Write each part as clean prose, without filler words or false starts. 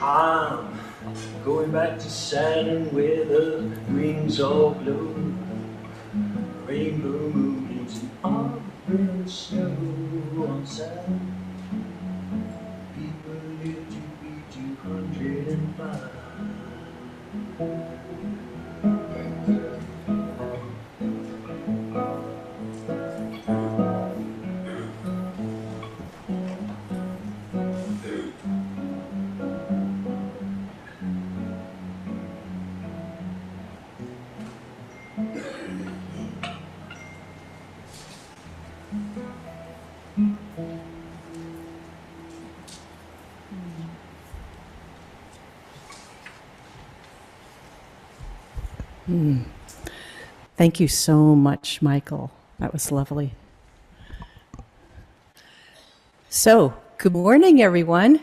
I'm going back to Saturn where the rings all glow. Rainbow moons and auburn snow on Saturn. People live to be 205. Thank you so much, Michael. That was lovely. So, good morning, everyone.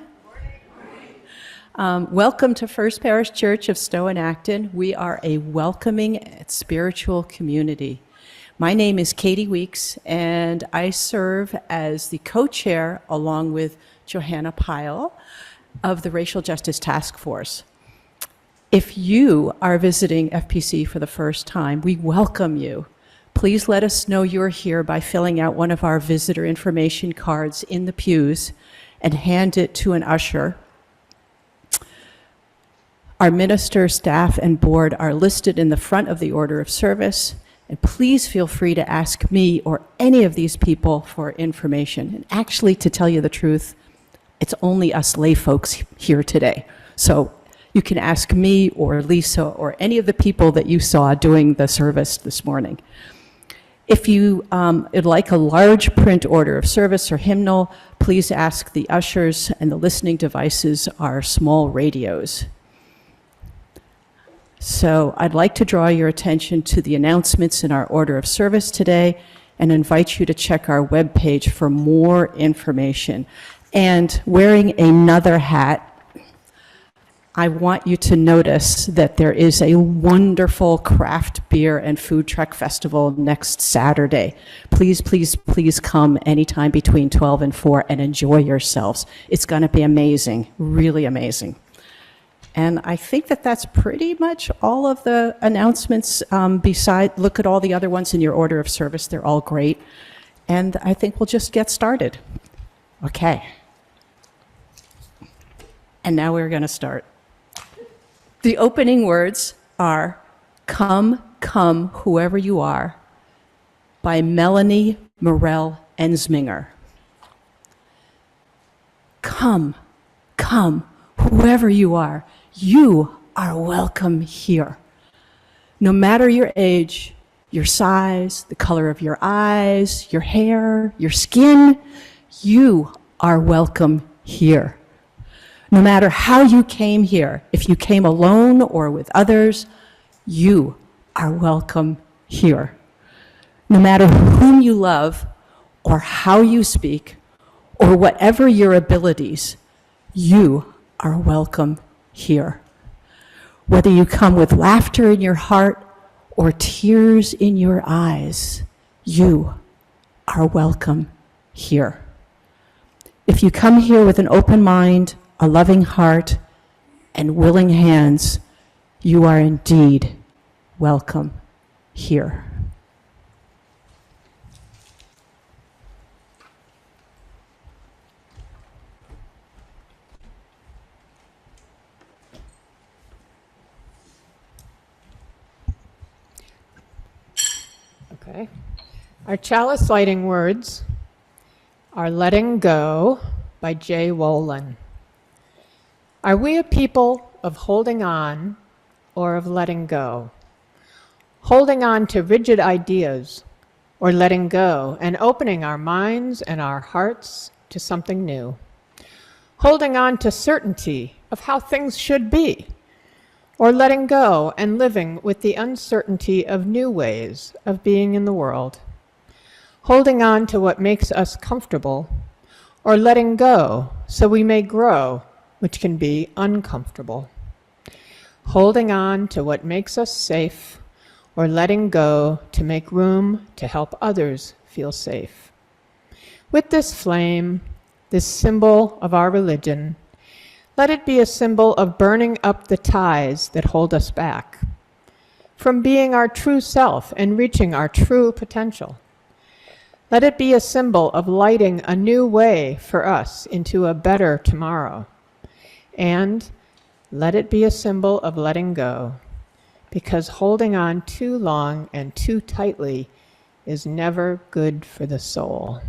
Welcome to First Parish Church of Stowe and Acton. We are a welcoming spiritual community. My name is Katy Weeks, and I serve as the co-chair along with Johanna Pyle of the Racial Justice Task Force. If you are visiting FPC for the first time, we welcome you. Please let us know you're here by filling out one of our visitor information cards in the pews and hand it to an usher. Our minister, staff, and board are listed in the front of the order of service, and please feel free to ask me or any of these people for information. And actually, to tell you the truth, it's only us lay folks here today. So you can ask me or Lisa or any of the people that you saw doing the service this morning. If you would like a large print order of service or hymnal, please ask the ushers, and the listening devices are small radios. So I'd like to draw your attention to the announcements in our order of service today and invite you to check our webpage for more information. And wearing another hat, I want you to notice that there is a wonderful craft beer and food truck festival next Saturday. Please, please, please come anytime between 12 and 4 and enjoy yourselves. It's going to be amazing, really amazing. And I think that that's pretty much all of the announcements. Look at all the other ones in your order of service. They're all great. And I think we'll just get started. Okay. And now we're going to start. The opening words are "Come, Come, Whoever You Are" by Melanie Morel-Ensminger. Come, come, whoever you are welcome here. No matter your age, your size, the color of your eyes, your hair, your skin, you are welcome here. No matter how you came here, if you came alone or with others, you are welcome here. No matter whom you love or how you speak or whatever your abilities, you are welcome here. Whether you come with laughter in your heart or tears in your eyes, you are welcome here. If you come here with an open mind, a loving heart, and willing hands, you are indeed welcome here. Okay. Our chalice lighting words are "Letting Go" by Jay Wolin. Are we a people of holding on or of letting go? Holding on to rigid ideas or letting go and opening our minds and our hearts to something new? Holding on to certainty of how things should be or letting go and living with the uncertainty of new ways of being in the world? Holding on to what makes us comfortable or letting go so we may grow, which can be uncomfortable. Holding on to what makes us safe or letting go to make room to help others feel safe. With this flame, this symbol of our religion, Let it be a symbol of burning up the ties that hold us back from being our true self and reaching our true potential. Let it be a symbol of lighting a new way for us into a better tomorrow. And let it be a symbol of letting go, because holding on too long and too tightly is never good for the soul.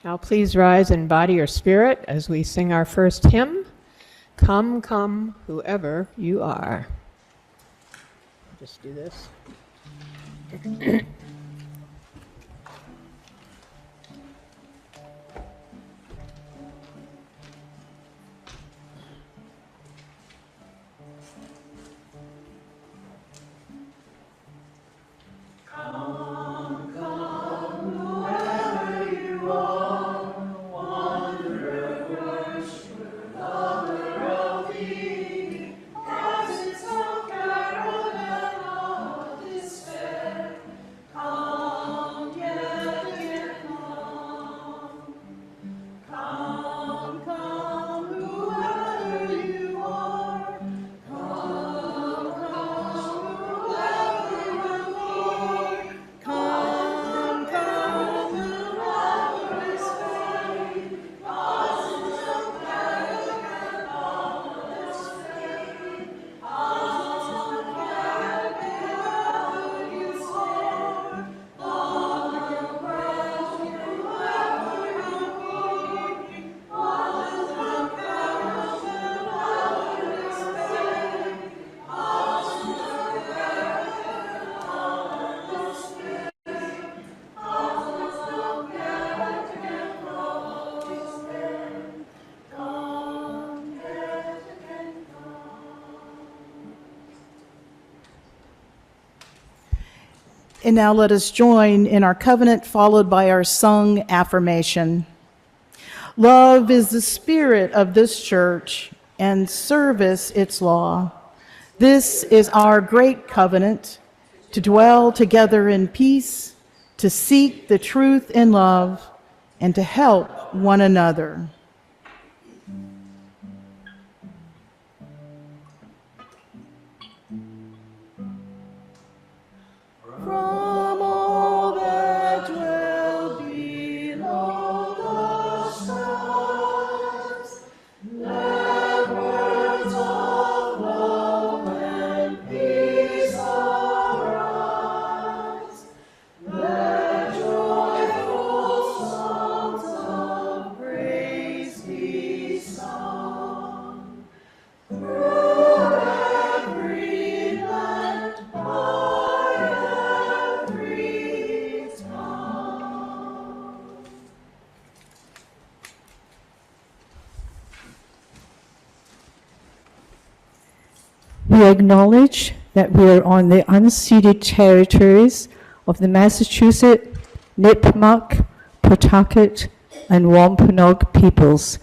Now please rise in body or spirit as we sing our first hymn, Come, Come, Whoever You Are. Just do this. And now let us join in our covenant, followed by our sung affirmation. Love is the spirit of this church, and service its law. This is our great covenant, to dwell together in peace, to seek the truth in love, and to help one another. From all that dwell below the stars, let words of love and peace arise. Let joyful songs of praise be sung through every land, by every tongue. We acknowledge that we are on the unceded territories of the Massachusetts, Nipmuc, Pawtucket, and Wampanoag peoples,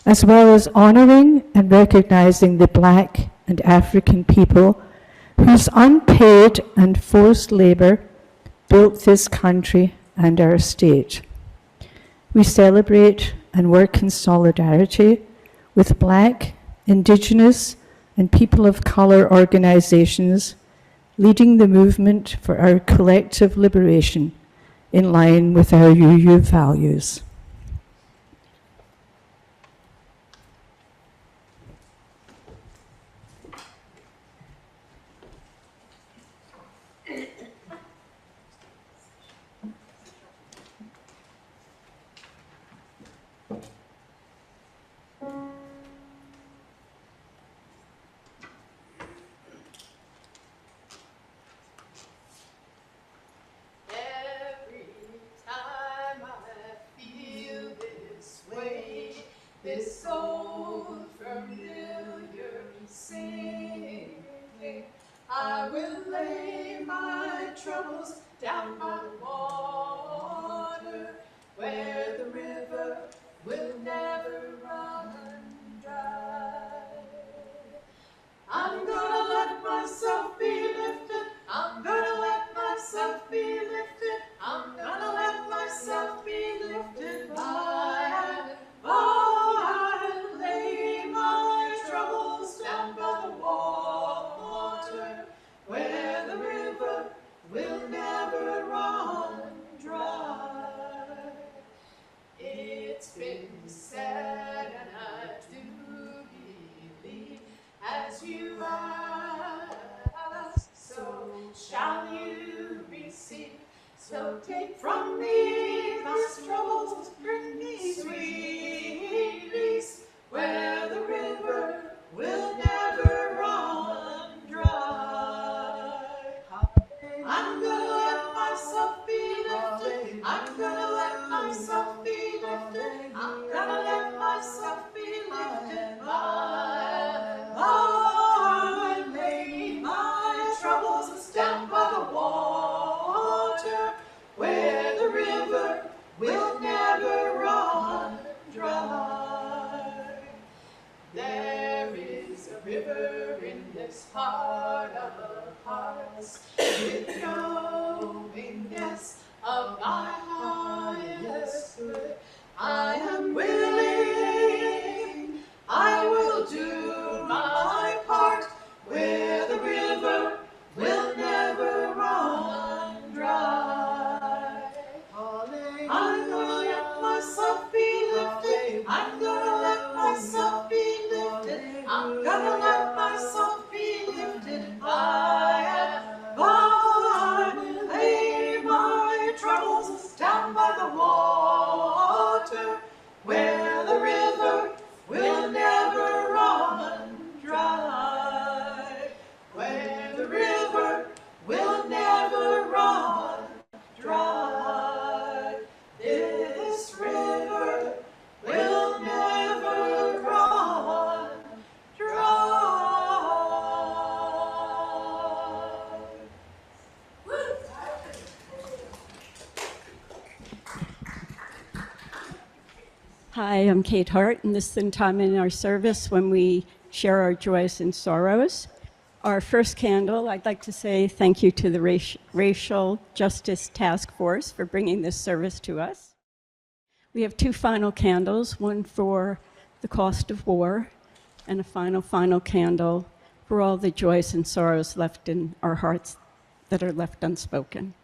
as well as honoring and recognizing the Black and African people whose unpaid and forced labor built this country and our state. We celebrate and work in solidarity with Black, Indigenous, and people of color organizations leading the movement for our collective liberation in line with our UU values. Every time I feel this way, this old familiar singing, I will lay my troubles down by the water, where the river will never run dry. I'm gonna let myself be lifted. I'm gonna let myself be lifted. I'm gonna let myself be lifted by. Oh, I lay as you ask, so shall you receive. So take from me past troubles, bring me sweet peace, where the river will never run dry. I'm gonna let myself be lifted. I'm gonna let myself be lifted. I'm gonna let myself be lifted by my Lady. My troubles are down by the water, where the river will never run dry. There is a river in this heart of hearts, with knowingness of my highest good. I am willing, I will do my part, where the river will never run dry. I'm gonna let myself be lifted. I'm gonna let myself be lifted. I'm gonna let myself be lifted by and by. Lay my troubles down by the water, where the river will never run dry. Where the river will never run dry. This river will never run dry. Hi, I'm Kate Hart, and this is the time in our service when we share our joys and sorrows. Our first candle, I'd like to say thank you to the Racial Justice Task Force for bringing this service to us. We have two final candles, one for the cost of war, and a final candle for all the joys and sorrows left in our hearts that are left unspoken.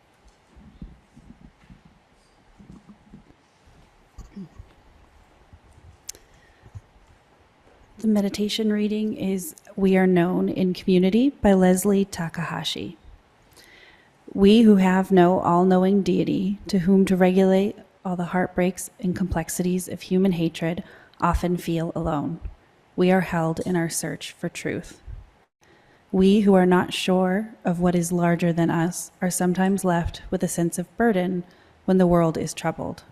The meditation reading is We Are Known in Community by Leslie Takahashi. We who have no all-knowing deity to whom to regulate all the heartbreaks and complexities of human hatred often feel alone. We are held in our search for truth. We who are not sure of what is larger than us are sometimes left with a sense of burden when the world is troubled.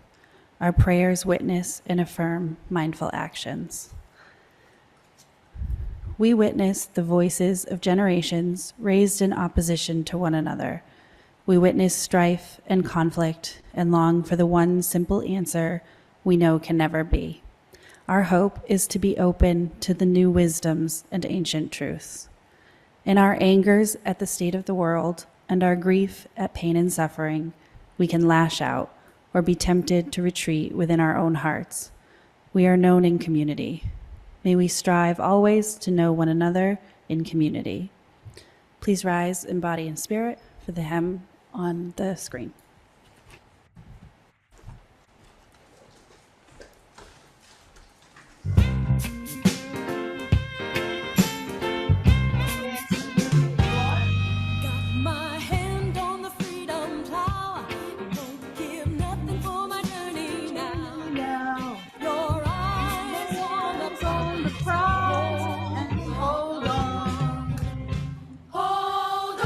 Our prayers witness and affirm mindful actions. We witness the voices of generations raised in opposition to one another. We witness strife and conflict and long for the one simple answer we know can never be. Our hope is to be open to the new wisdoms and ancient truths. In our angers at the state of the world and our grief at pain and suffering, we can lash out or be tempted to retreat within our own hearts. We are known in community. May we strive always to know one another in community. Please rise in body and spirit for the hymn on the screen. Hold on, hold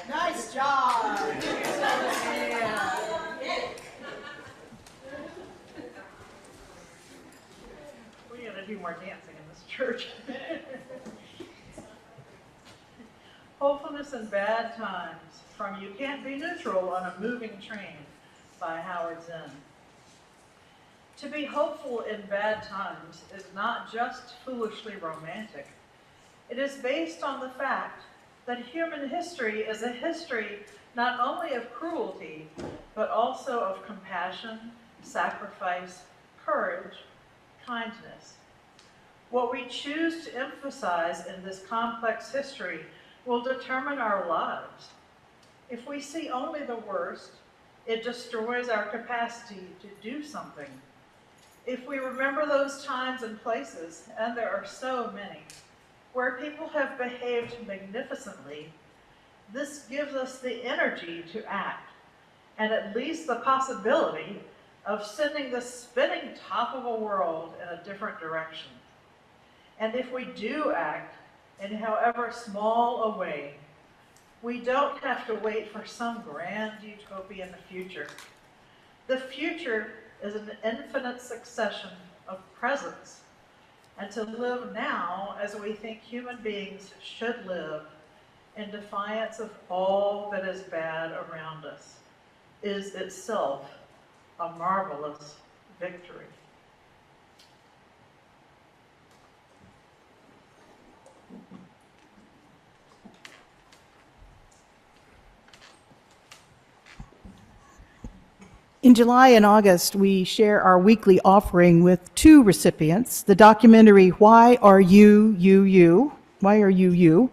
Nice job. We gotta do more dancing in this church. Hopefulness in Bad Times, from You Can't Be Neutral on a Moving Train by Howard Zinn. To be hopeful in bad times is not just foolishly romantic. It is based on the fact that human history is a history not only of cruelty, but also of compassion, sacrifice, courage, kindness. What we choose to emphasize in this complex history will determine our lives. If we see only the worst, it destroys our capacity to do something. If we remember those times and places, and there are so many, where people have behaved magnificently, this gives us the energy to act, and at least the possibility of sending the spinning top of a world in a different direction. And if we do act, in however small a way, we don't have to wait for some grand utopia in the future. The future is an infinite succession of presents, and to live now as we think human beings should live, in defiance of all that is bad around us, is itself a marvelous victory. In July and August, we share our weekly offering with two recipients, the documentary Why Are You, You, You? Why Are You, You?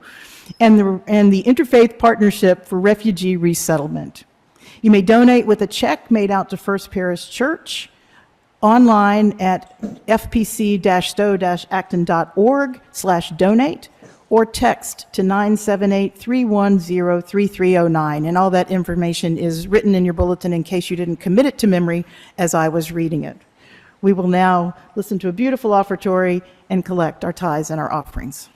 And the Interfaith Partnership for Refugee Resettlement. You may donate with a check made out to First Parish Church, online at fpc-stowe-acton.org/donate, or text to 978-310-3309. And all that information is written in your bulletin in case you didn't commit it to memory as I was reading it. We will now listen to a beautiful offertory and collect our tithes and our offerings.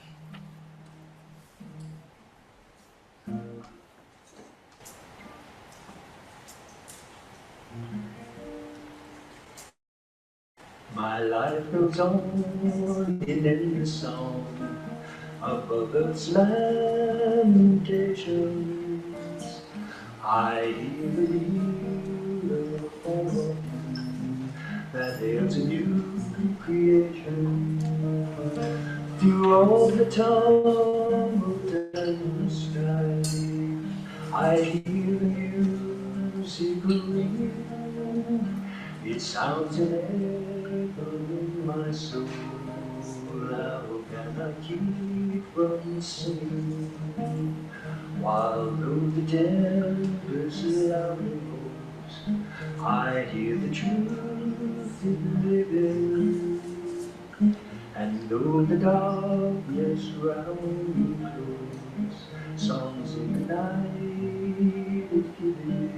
My life goes on in endless song above earth's lamentations. I hear the real form that hails a new creation. Through all the tumult and strife, I hear the music ring. It sounds an echo in my soul. How can I keep from singing? While though the tempest loudly roars, I hear the truth in living. And though the darkness round me close, songs in the night that give it.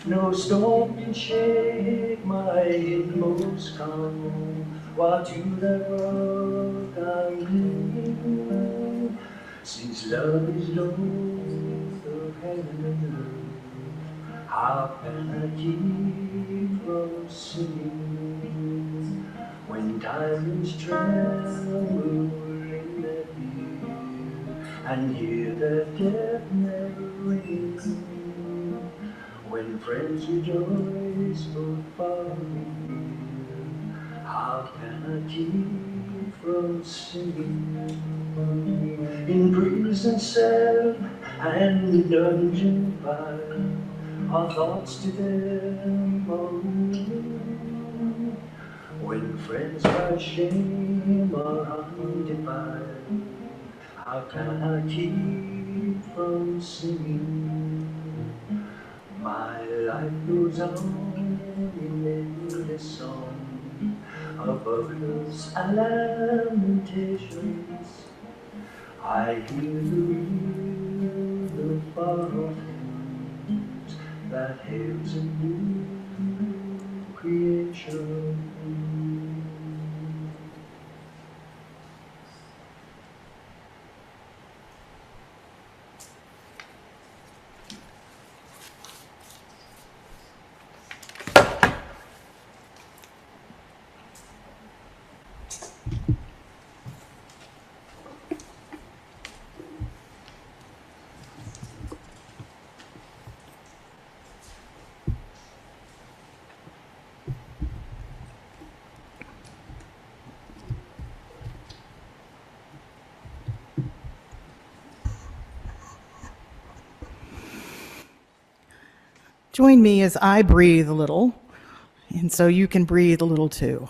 No storm can shake my inmost calm, while to that rock I'm clinging. Since love is Lord of heaven and earth, how can I keep from singing? When tyrants tremble in their fear, and hear that death never rings. When friends rejoice both far and near, how can I keep from singing? In prison cell and dungeon fire, our thoughts to them are moving. When friends by shame are undivided, how can I keep from singing? My life goes on in endless song above those lamentations. I hear the real of far-off hymns that hails a new creation. Join me as I breathe a little, and so you can breathe a little too.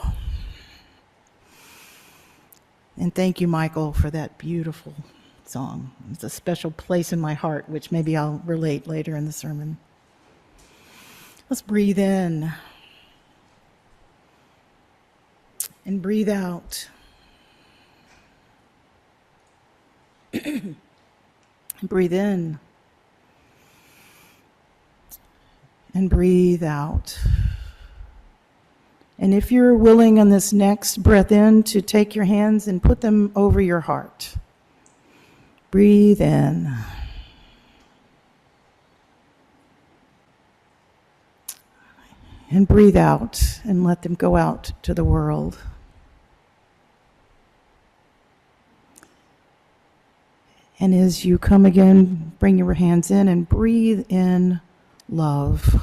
And thank you, Michael, for that beautiful song. It's a special place in my heart, which maybe I'll relate later in the sermon. Let's breathe in and breathe out. Breathe in and breathe out. And if you're willing on this next breath in to take your hands and put them over your heart. Breathe in. And breathe out and let them go out to the world. And as you come again, bring your hands in and breathe in love.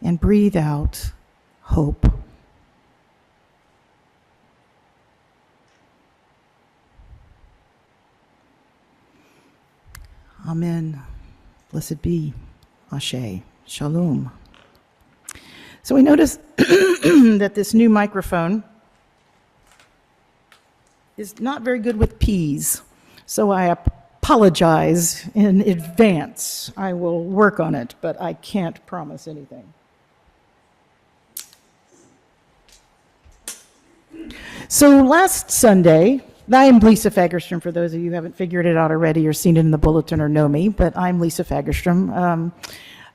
And breathe out hope. Amen. Blessed be. Ashe. Shalom. So we notice that this new microphone is not very good with P's. So I apologize in advance. I will work on it, but I can't promise anything. So last Sunday, I'm Lisa Fagerstrom, for those of you who haven't figured it out already or seen it in the bulletin or know me, but I'm Lisa Fagerstrom.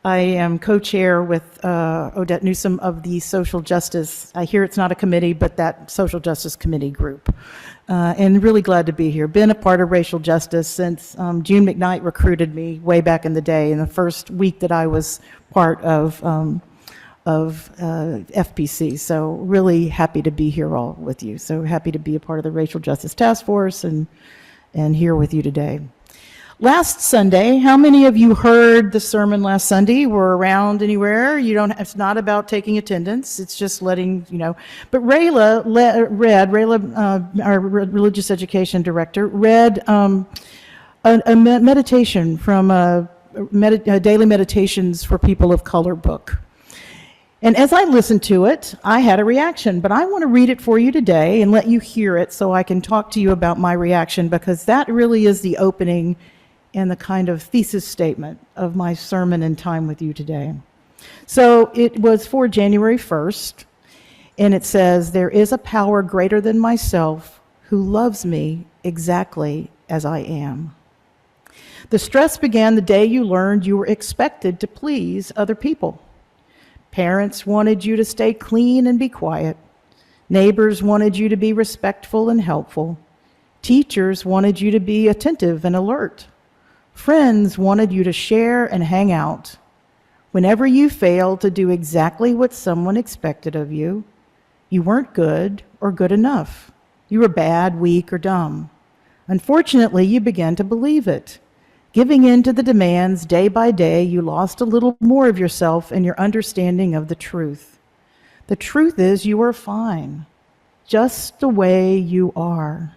I am co-chair with Odette Newsom of the Social Justice, I hear it's not a committee, but that Social Justice Committee group. And really glad to be here. Been a part of racial justice since June McKnight recruited me way back in the day, in the first week that I was part of FPC. So really happy to be here all with you. So happy to be a part of the Racial Justice Task Force and here with you today. Last Sunday, how many of you heard the sermon last Sunday? Were around anywhere? You don't. It's not about taking attendance. It's just letting you know. But Rayla read, our religious education director, read a meditation from a Daily Meditations for People of Color book. And as I listened to it, I had a reaction, but I want to read it for you today and let you hear it so I can talk to you about my reaction, because that really is the opening and the kind of thesis statement of my sermon and time with you today. So it was for January 1st, and it says, "There is a power greater than myself who loves me exactly as I am. The stress began the day you learned you were expected to please other people. Parents wanted you to stay clean and be quiet. Neighbors wanted you to be respectful and helpful. Teachers wanted you to be attentive and alert. Friends wanted you to share and hang out. Whenever you failed to do exactly what someone expected of you, you weren't good or good enough. You were bad, weak, or dumb. Unfortunately, you began to believe it. Giving in to the demands day by day, you lost a little more of yourself and your understanding of the truth. The truth is you are fine, just the way you are.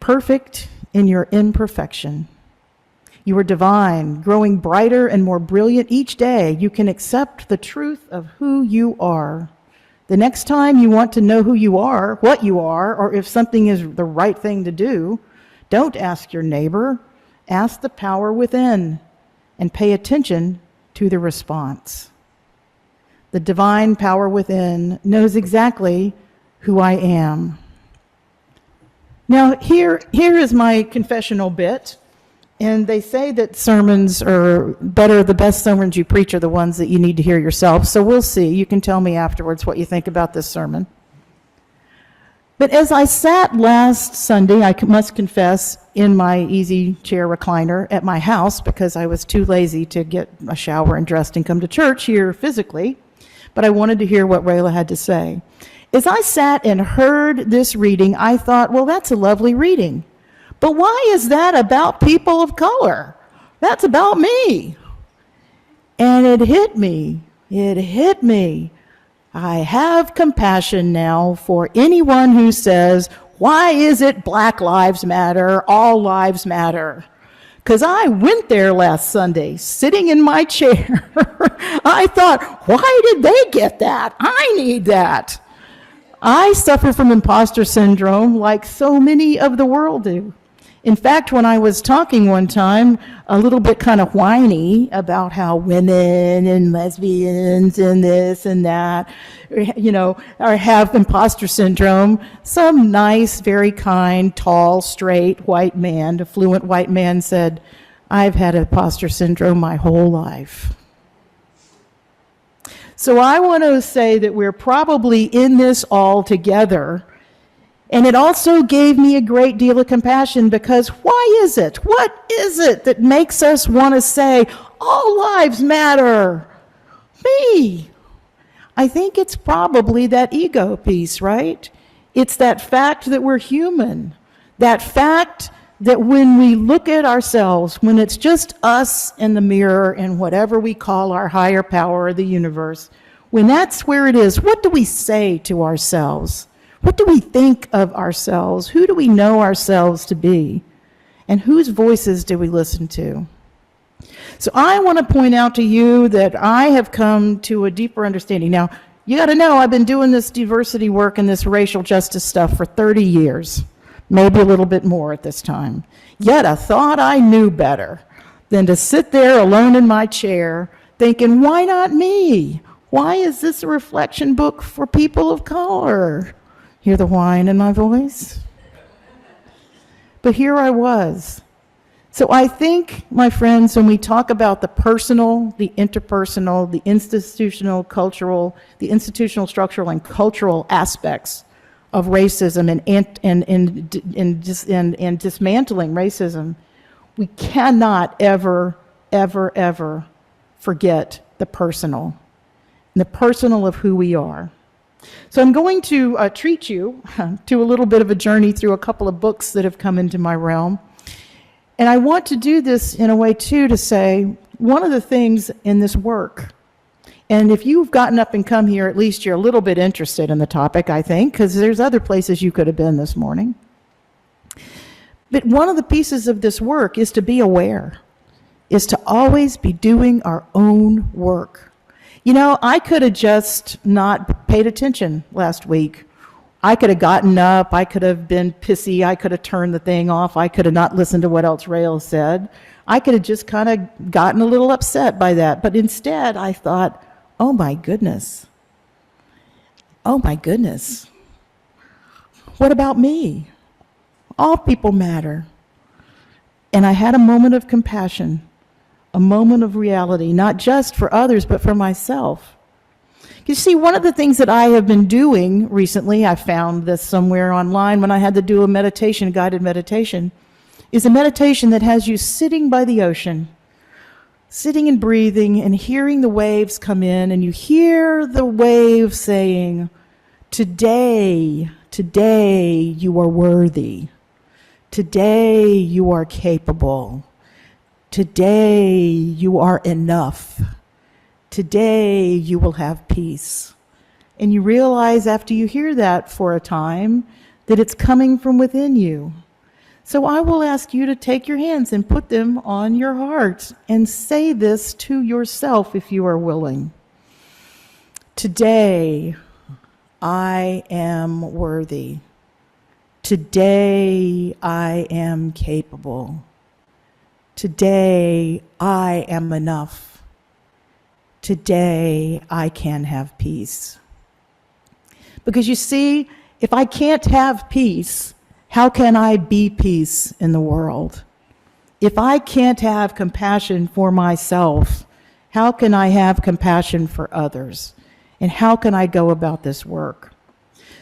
Perfect in your imperfection. You are divine, growing brighter and more brilliant each day. You can accept the truth of who you are. The next time you want to know who you are, what you are, or if something is the right thing to do, don't ask your neighbor, ask the power within, and pay attention to the response. The divine power within knows exactly who I am." Now, here is my confessional bit, and they say that sermons are better, the best sermons you preach are the ones that you need to hear yourself, so we'll see. You can tell me afterwards what you think about this sermon. But as I sat last Sunday, I must confess, in my easy chair recliner at my house, because I was too lazy to get a shower and dressed and come to church here physically, but I wanted to hear what Rayla had to say. As I sat and heard this reading, I thought, well, that's a lovely reading. But why is that about people of color? That's about me. And it hit me. I have compassion now for anyone who says, Why is it Black Lives Matter, all lives matter? Because I went there last Sunday, sitting in my chair. I thought, why did they get that? I need that. I suffer from imposter syndrome like so many of the world do. In fact, when I was talking one time, a little bit kind of whiny about how women and lesbians and this and that, have imposter syndrome, some nice, very kind, tall, straight white man, affluent white man said, I've had imposter syndrome my whole life. So I want to say that we're probably in this all together. And it also gave me a great deal of compassion because why is it? What is it that makes us want to say, all lives matter? Me. I think it's probably that ego piece, right? It's that fact that we're human. That fact that when we look at ourselves, when it's just us in the mirror and whatever we call our higher power or the universe, when that's where it is, what do we say to ourselves? What do we think of ourselves? Who do we know ourselves to be? And whose voices do we listen to? So I want to point out to you that I have come to a deeper understanding. Now, you got to know I've been doing this diversity work and this racial justice stuff for 30 years, maybe a little bit more at this time. Yet I thought I knew better than to sit there alone in my chair thinking, why not me? Why is this a reflection book for people of color? Hear the whine in my voice? But here I was. So I think, my friends, when we talk about the personal, the interpersonal, the institutional, structural, and cultural aspects of racism and dismantling racism, we cannot ever, ever, ever forget the personal of who we are. So I'm going to treat you to a little bit of a journey through a couple of books that have come into my realm. And I want to do this in a way, too, to say one of the things in this work, and if you've gotten up and come here, at least you're a little bit interested in the topic, I think, because there's other places you could have been this morning. But one of the pieces of this work is to be aware, is to always be doing our own work. I could have just not paid attention last week. I could have gotten up, I could have been pissy, I could have turned the thing off, I could have not listened to what else Rael said. I could have just kind of gotten a little upset by that. But instead, I thought, oh my goodness. Oh my goodness. What about me? All people matter. And I had a moment of compassion. A moment of reality, not just for others, but for myself. You see, one of the things that I have been doing recently, I found this somewhere online when I had to do a meditation, guided meditation, is a meditation that has you sitting by the ocean, sitting and breathing and hearing the waves come in, and you hear the waves saying, today you are worthy. Today you are capable. Today you are enough. Today you will have peace. And you realize after you hear that for a time that it's coming from within you. So I will ask you to take your hands and put them on your heart and say this to yourself if you are willing. Today I am worthy. Today I am capable. Today, I am enough. Today, I can have peace. Because you see, if I can't have peace, how can I be peace in the world? If I can't have compassion for myself, how can I have compassion for others? And how can I go about this work?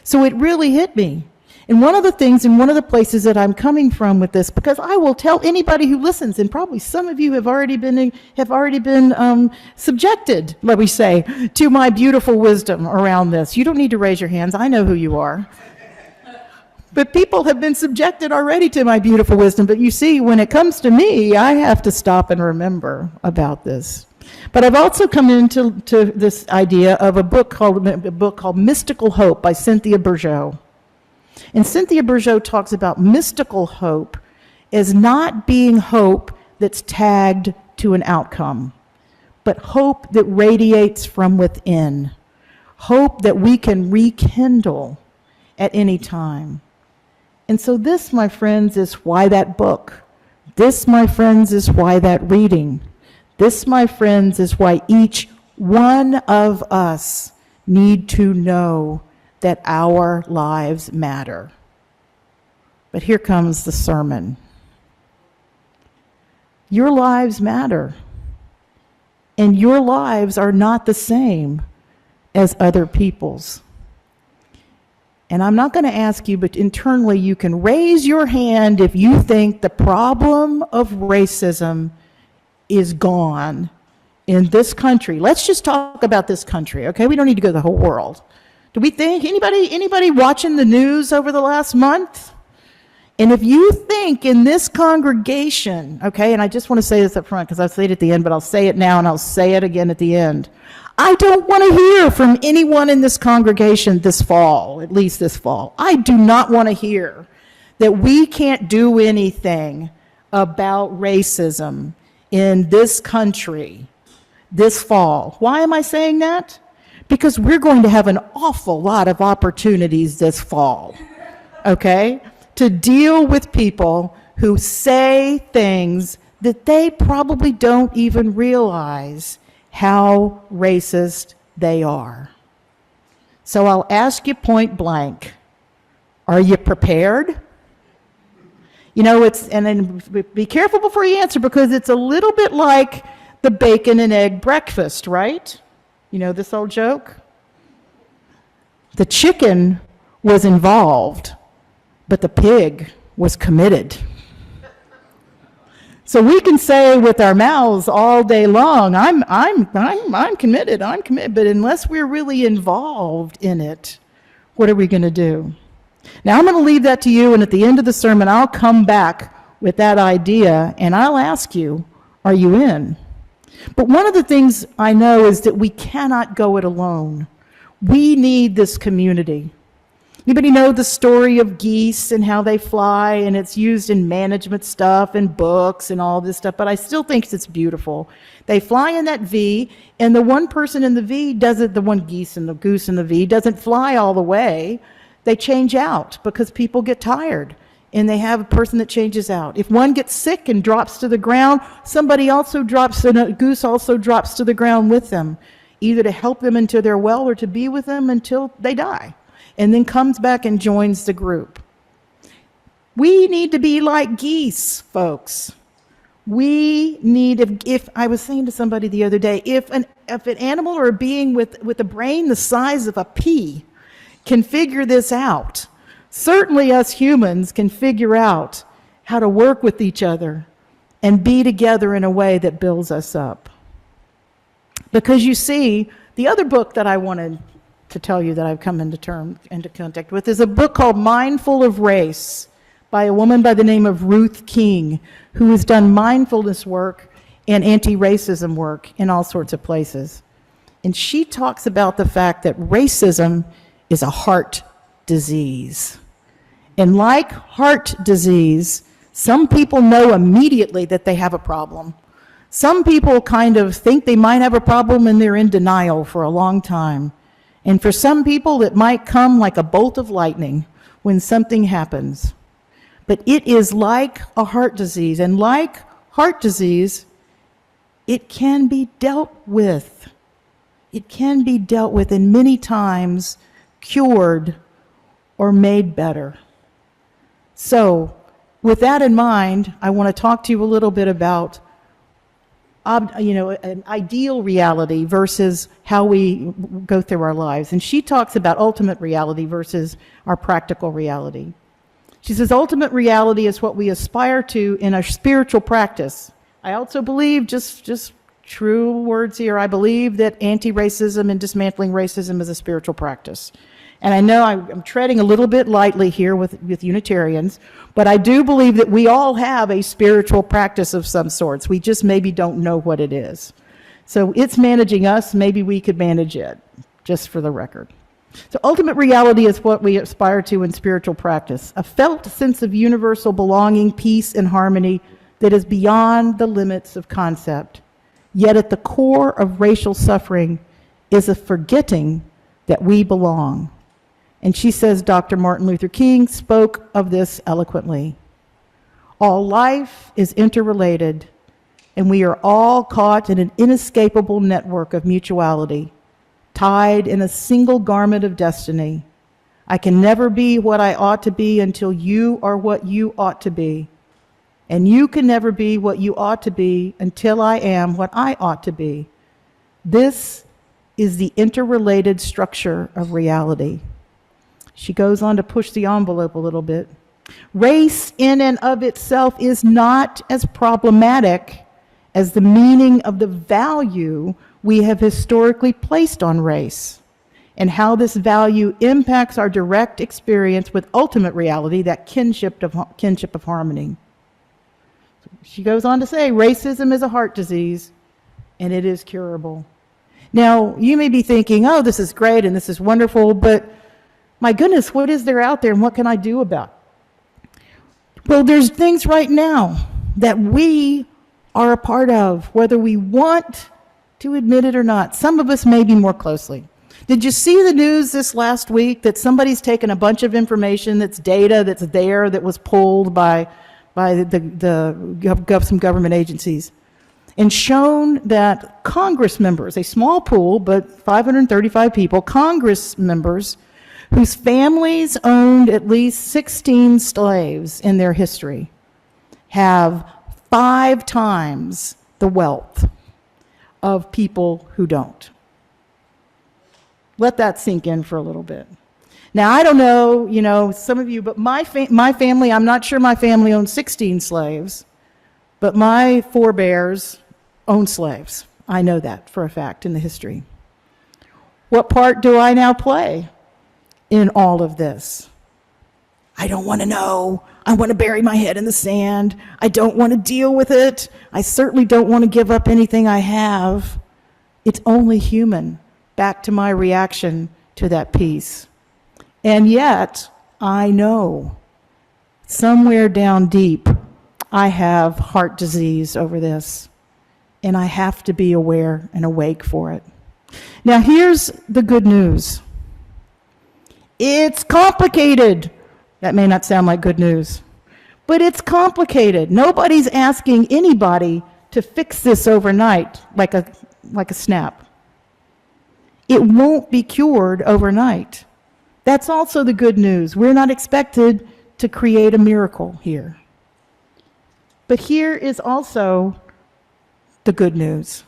So it really hit me. And one of the things and one of the places that I'm coming from with this, because I will tell anybody who listens, and probably some of you have already been subjected, let me say, to my beautiful wisdom around this. You don't need to raise your hands. I know who you are. But people have been subjected already to my beautiful wisdom. But you see, when it comes to me, I have to stop and remember about this. But I've also come into this idea of a book called Mystical Hope by Cynthia Bourgeault. And Cynthia Bourgeault talks about mystical hope as not being hope that's tagged to an outcome, but hope that radiates from within, hope that we can rekindle at any time. And so this, my friends, is why that book. This, my friends, is why that reading. This, my friends, is why each one of us need to know that our lives matter. But here comes the sermon. Your lives matter, and your lives are not the same as other people's. And I'm not going to ask you, but internally you can raise your hand if you think the problem of racism is gone in this country. Let's just talk about this country, okay? We don't need to go to the whole world. Do we think, anybody watching the news over the last month? And if you think in this congregation, okay, and I just want to say this up front because I'll say it at the end, but I'll say it now and I'll say it again at the end. I don't want to hear from anyone in this congregation this fall, at least this fall. I do not want to hear that we can't do anything about racism in this country this fall. Why am I saying that? Because we're going to have an awful lot of opportunities this fall, okay, to deal with people who say things that they probably don't even realize how racist they are. So I'll ask you point blank, are you prepared? You know, and then be careful before you answer because it's a little bit like the bacon and egg breakfast, right? You know this old joke? The chicken was involved, but the pig was committed. So we can say with our mouths all day long, I'm committed, but unless we're really involved in it, what are we going to do? Now I'm going to leave that to you, and at the end of the sermon, I'll come back with that idea, and I'll ask you, are you in? But one of the things I know is that we cannot go it alone. We need this community. Anybody know the story of geese and how they fly, and it's used in management stuff and books and all this stuff, but I still think it's beautiful. They fly in that V, and the one person in the V doesn't, the one geese and the goose in the V doesn't fly all the way. They change out because people get tired, and they have a person that changes out. If one gets sick and drops to the ground, somebody also drops, and a goose also drops to the ground with them, either to help them until they're well or to be with them until they die, and then comes back and joins the group. We need to be like geese, folks. We need, if I was saying to somebody the other day, if an animal or a being with a brain the size of a pea can figure this out, certainly us humans can figure out how to work with each other and be together in a way that builds us up. Because you see, the other book that I wanted to tell you that I've come into contact with is a book called Mindful of Race by a woman by the name of Ruth King, who has done mindfulness work and anti-racism work in all sorts of places. And she talks about the fact that racism is a heart disease. And like heart disease, some people know immediately that they have a problem. Some people kind of think they might have a problem and they're in denial for a long time. And for some people, it might come like a bolt of lightning when something happens. But it is like a heart disease, and like heart disease, it can be dealt with. It can be dealt with, and many times cured or made better. So, with that in mind, I want to talk to you a little bit about an ideal reality versus how we go through our lives. And she talks about ultimate reality versus our practical reality. She says ultimate reality is what we aspire to in our spiritual practice. I also believe, just true words here, I believe that anti-racism and dismantling racism is a spiritual practice. And I know I'm treading a little bit lightly here with Unitarians, but I do believe that we all have a spiritual practice of some sorts. We just maybe don't know what it is. So it's managing us, maybe we could manage it, just for the record. So ultimate reality is what we aspire to in spiritual practice, a felt sense of universal belonging, peace, and harmony that is beyond the limits of concept. Yet at the core of racial suffering is a forgetting that we belong. And she says Dr. Martin Luther King spoke of this eloquently. All life is interrelated, and we are all caught in an inescapable network of mutuality, tied in a single garment of destiny. I can never be what I ought to be until you are what you ought to be. And you can never be what you ought to be until I am what I ought to be. This is the interrelated structure of reality. She goes on to push the envelope a little bit. Race in and of itself is not as problematic as the meaning of the value we have historically placed on race and how this value impacts our direct experience with ultimate reality, that kinship of harmony. She goes on to say, racism is a heart disease and it is curable. Now, you may be thinking, oh, this is great and this is wonderful, but my goodness, what is there out there and what can I do about it? Well, there's things right now that we are a part of, whether we want to admit it or not. Some of us maybe more closely. Did you see the news this last week that somebody's taken a bunch of information that's data that's there that was pulled by some government agencies and shown that Congress members, a small pool, but 535 people, Congress members whose families owned at least 16 slaves in their history, have 5 times the wealth of people who don't. Let that sink in for a little bit. Now, I don't know, some of you, but my family, I'm not sure my family owned 16 slaves, but my forebears owned slaves. I know that for a fact in the history. What part do I now play in all of this? I don't want to know. I want to bury my head in the sand. I don't want to deal with it. I certainly don't want to give up anything I have. It's only human. Back to my reaction to that piece. And yet, I know somewhere down deep, I have heart disease over this, and I have to be aware and awake for it. Now, here's the good news. It's complicated. That may not sound like good news, but it's complicated. Nobody's asking anybody to fix this overnight like a snap. It won't be cured overnight. That's also the good news. We're not expected to create a miracle here. But here is also the good news.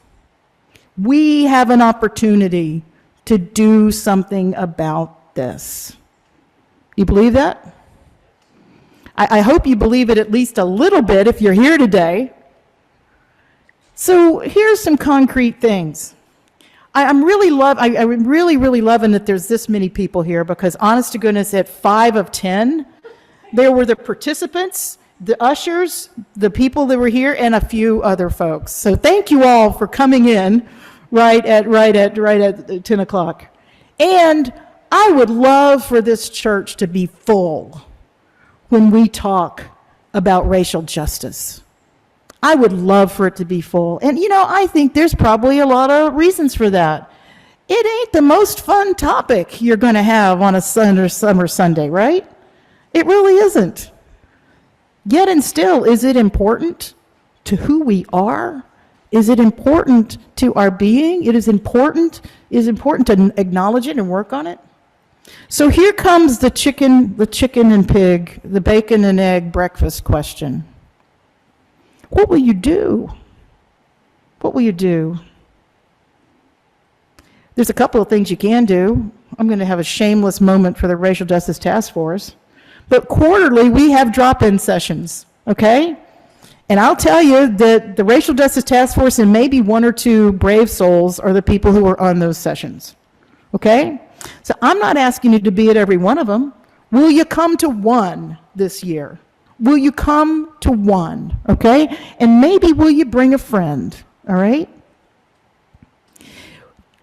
We have an opportunity to do something about this. You believe that? I hope you believe it at least a little bit if you're here today. So here's some concrete things. I'm really loving that there's this many people here, because honest to goodness, at 5 of 10, there were the participants, the ushers, the people that were here, and a few other folks. So thank you all for coming in right at 10 o'clock. And I would love for this church to be full when we talk about racial justice. I would love for it to be full. And I think there's probably a lot of reasons for that. It ain't the most fun topic you're going to have on a summer Sunday, right? It really isn't. Yet and still, is it important to who we are? Is it important to our being? It is important to acknowledge it and work on it. So here comes the chicken and pig, the bacon and egg breakfast question. What will you do? What will you do? There's a couple of things you can do. I'm going to have a shameless moment for the Racial Justice Task Force. But quarterly, we have drop-in sessions, okay? And I'll tell you that the Racial Justice Task Force and maybe 1 or 2 brave souls are the people who are on those sessions, okay? So I'm not asking you to be at every one of them. Will you come to one this year? Will you come to one, okay? And maybe will you bring a friend, all right?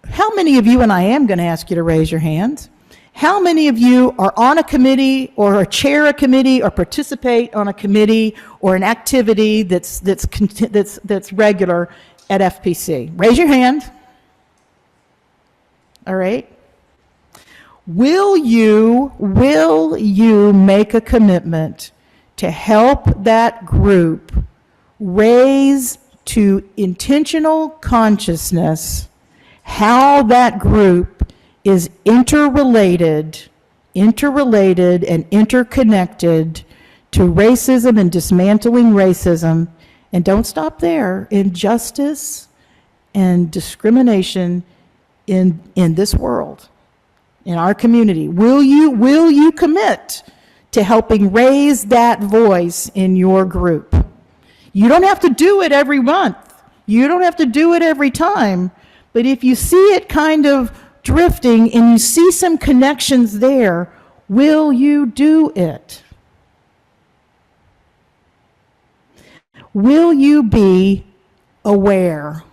How many of you, and I am going to ask you to raise your hands, How many of you are on a committee or chair a committee or participate on a committee or an activity that's regular at FPC? Raise your hand. All right. Will you make a commitment to help that group raise to intentional consciousness how that group is interrelated and interconnected to racism and dismantling racism? And don't stop there. Injustice and discrimination in this world, in our community. Will you commit to helping raise that voice in your group? You don't have to do it every month. You don't have to do it every time. But if you see it kind of drifting and you see some connections there, will you do it? Will you be aware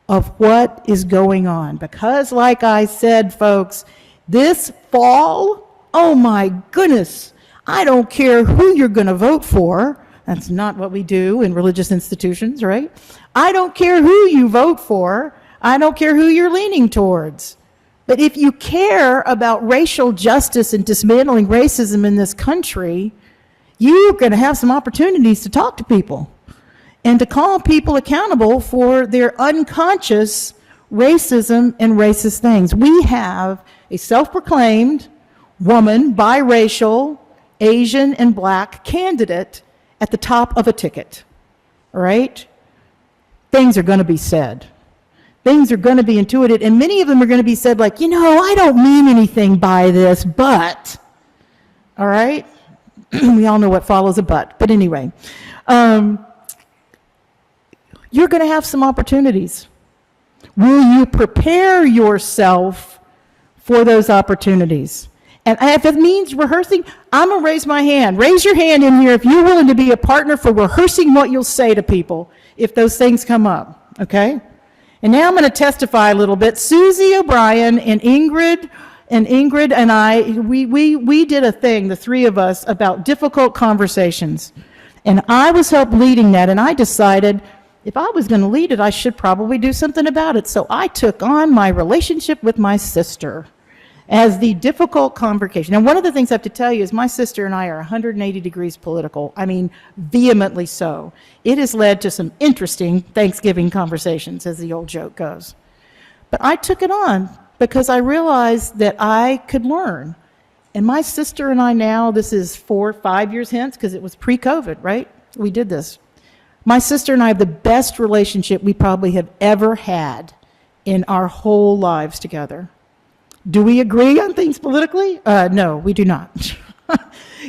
of what is going on? Because like I said, folks, this fall, oh my goodness, I don't care who you're going to vote for. That's not what we do in religious institutions, right? I don't care who you vote for. I don't care who you're leaning towards. But if you care about racial justice and dismantling racism in this country, you're going to have some opportunities to talk to people and to call people accountable for their unconscious racism and racist things. We have a self-proclaimed woman, biracial, Asian, and black candidate at the top of a ticket, all right? Things are going to be said. Things are going to be intuited, and many of them are going to be said like, I don't mean anything by this, but, all right? We all know what follows a but. But anyway, you're going to have some opportunities. Will you prepare yourself for those opportunities? And if it means rehearsing, I'm going to raise my hand. Raise your hand in here if you're willing to be a partner for rehearsing what you'll say to people if those things come up, okay? And now I'm going to testify a little bit. Susie O'Brien and Ingrid and I, we did a thing, the three of us, about difficult conversations. And I was helped leading that, and I decided if I was going to lead it, I should probably do something about it. So I took on my relationship with my sister as the difficult convocation. And one of the things I have to tell you is my sister and I are 180 degrees political. I mean, vehemently so. It has led to some interesting Thanksgiving conversations, as the old joke goes. But I took it on because I realized that I could learn. And my sister and I now, this is 4 or 5 years hence, because it was pre-COVID, right? We did this. My sister and I have the best relationship we probably have ever had in our whole lives together. Do we agree on things politically? No, we do not.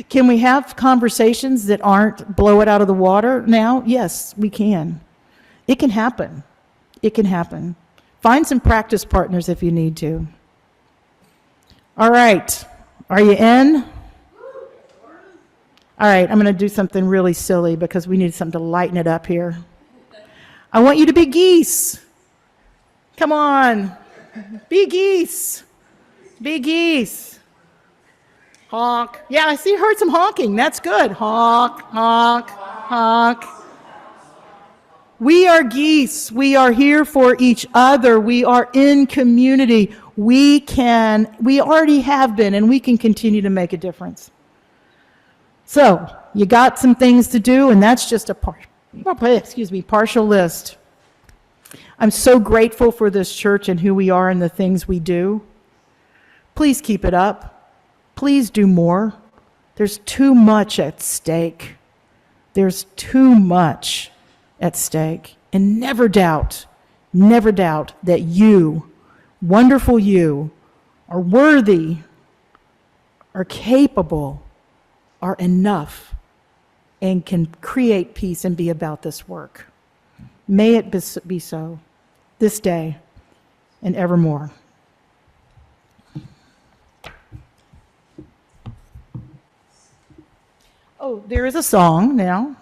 Can we have conversations that aren't blow it out of the water now? Yes, we can. It can happen. It can happen. Find some practice partners if you need to. All right. Are you in? All right, I'm going to do something really silly because we need something to lighten it up here. I want you to be geese. Come on. Be geese. Be geese. Honk. Yeah, I see, heard some honking. That's good. Honk, honk, honk. We are geese. We are here for each other. We are in community. We already have been, and we can continue to make a difference. So, you got some things to do, and that's just a partial list. I'm so grateful for this church and who we are and the things we do. Please keep it up. Please do more. There's too much at stake. There's too much at stake. And never doubt that you, wonderful you, are worthy, are capable, are enough, and can create peace and be about this work. May it be so this day and evermore. Oh, there is a song now.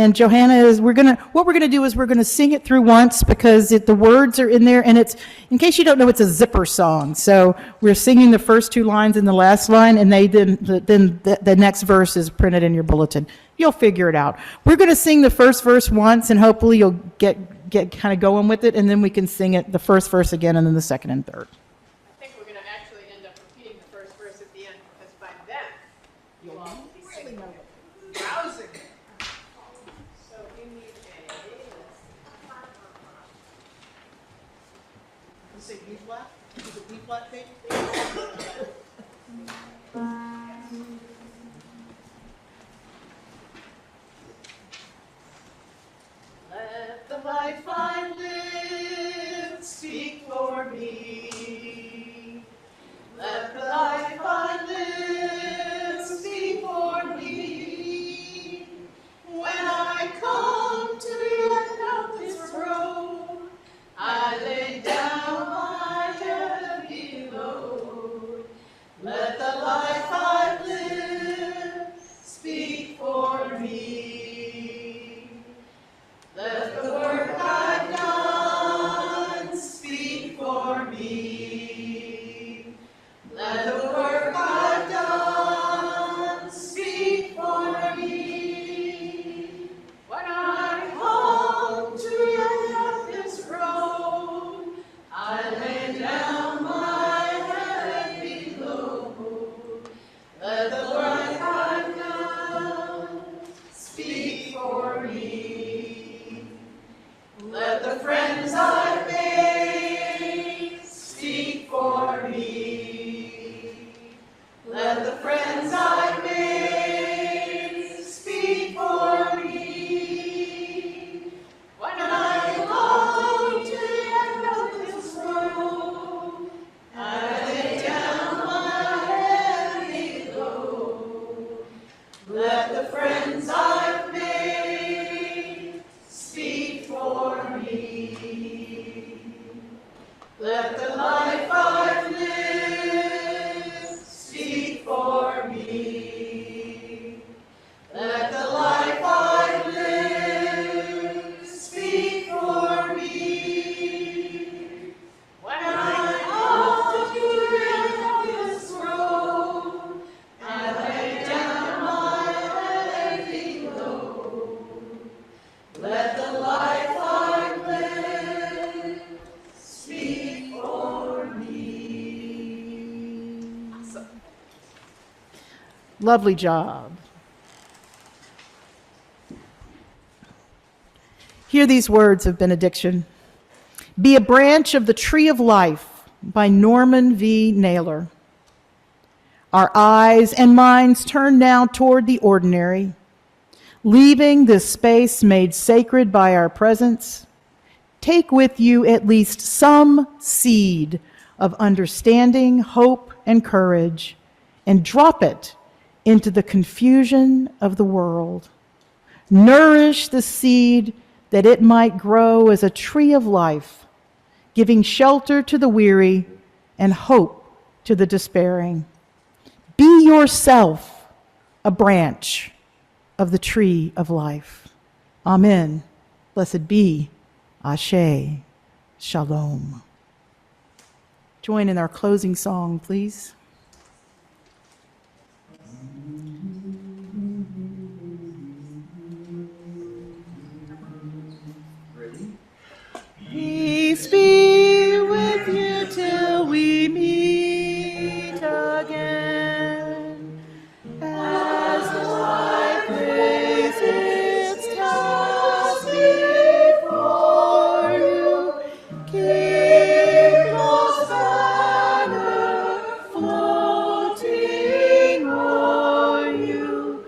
And Johanna is, what we're gonna do is we're gonna sing it through once because the words are in there, and it's, in case you don't know, it's a zipper song. So we're singing the first 2 lines and the last line, and then the next verse is printed in your bulletin. You'll figure it out. We're gonna sing the first verse once, and hopefully you'll get kind of going with it, and then we can sing it, the first verse again, and then the second and third. I think we're going to actually end up repeating the first verse at the end, because by then, you'll all be really know it. Rousing. So you need You say B flat? Is it B flat, baby? Let the life I live speak for me. Let the life I live speak for me. When I come to the end of this road, I lay down my heavy load. Let the life I live speak for me. Let the work I've done speak for me. Let the work I've done speak for me. When I come to the end of this road, I lay down my heavy load. Let the work I've done speak for me. Let the friends I've made speak for me. Let the friends I've made speak for me. When I come to the end of this road, I lay down my heavy load. Let the friends I've made speak for me. Let the life I've lived speak for me. Let the life I've lived speak for me. When I come to the end of this road, I lay down my heavy load. Let the life I've lived speak for me. Awesome. Lovely job. Hear these words of benediction. Be a branch of the tree of life by Norman V. Naylor. Our eyes and minds turn now toward the ordinary, leaving this space made sacred by our presence. Take with you at least some seed of understanding, hope, and courage, and drop it into the confusion of the world. Nourish the seed that it might grow as a tree of life, giving shelter to the weary and hope to the despairing. Be yourself a branch of the tree of life. Amen. Blessed be. Ashe. Shalom. Join in our closing song, please. Peace be with you till we meet again. As life lays its task before you, keep God's banner floating o'er you.